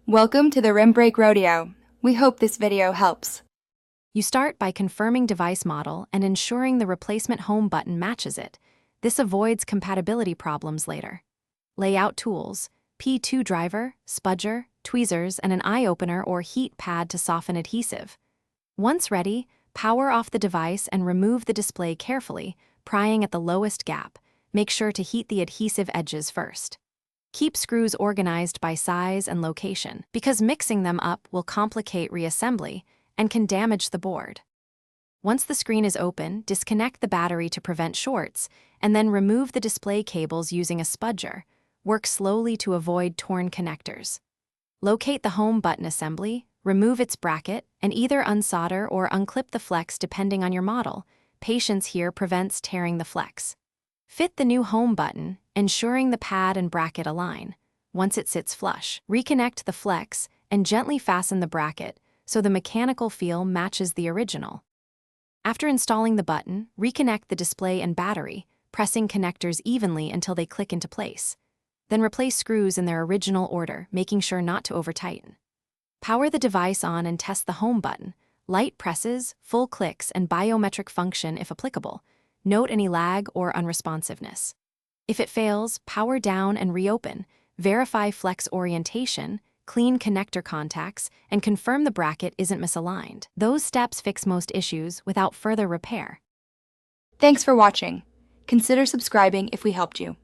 Welcome to the Rim Break Rodeo. We hope this video helps. You start by confirming device model and ensuring the replacement home button matches it. This avoids compatibility problems later. Layout tools: P2 driver, spudger, tweezers, and an eye opener or heat pad to soften adhesive. Once ready, power off the device and remove the display carefully, prying at the lowest gap. Make sure to heat the adhesive edges first. Keep screws organized by size and location, because mixing them up will complicate reassembly and can damage the board. Once the screen is open, disconnect the battery to prevent shorts, and then remove the display cables using a spudger. Work slowly to avoid torn connectors. Locate the home button assembly, remove its bracket, and either unsolder or unclip the flex depending on your model. Patience here prevents tearing the flex. Fit the new home button, ensuring the pad and bracket align. Once it sits flush, reconnect the flex and gently fasten the bracket so the mechanical feel matches the original. After installing the button, reconnect the display and battery, pressing connectors evenly until they click into place. Then replace screws in their original order, making sure not to over-tighten. Power the device on and test the home button. Light presses, full clicks, and biometric function if applicable. Note any lag or unresponsiveness. If it fails, power down and reopen. Verify flex orientation, clean connector contacts, and confirm the bracket isn't misaligned. Those steps fix most issues without further repair. Thanks for watching. Consider subscribing if we helped you.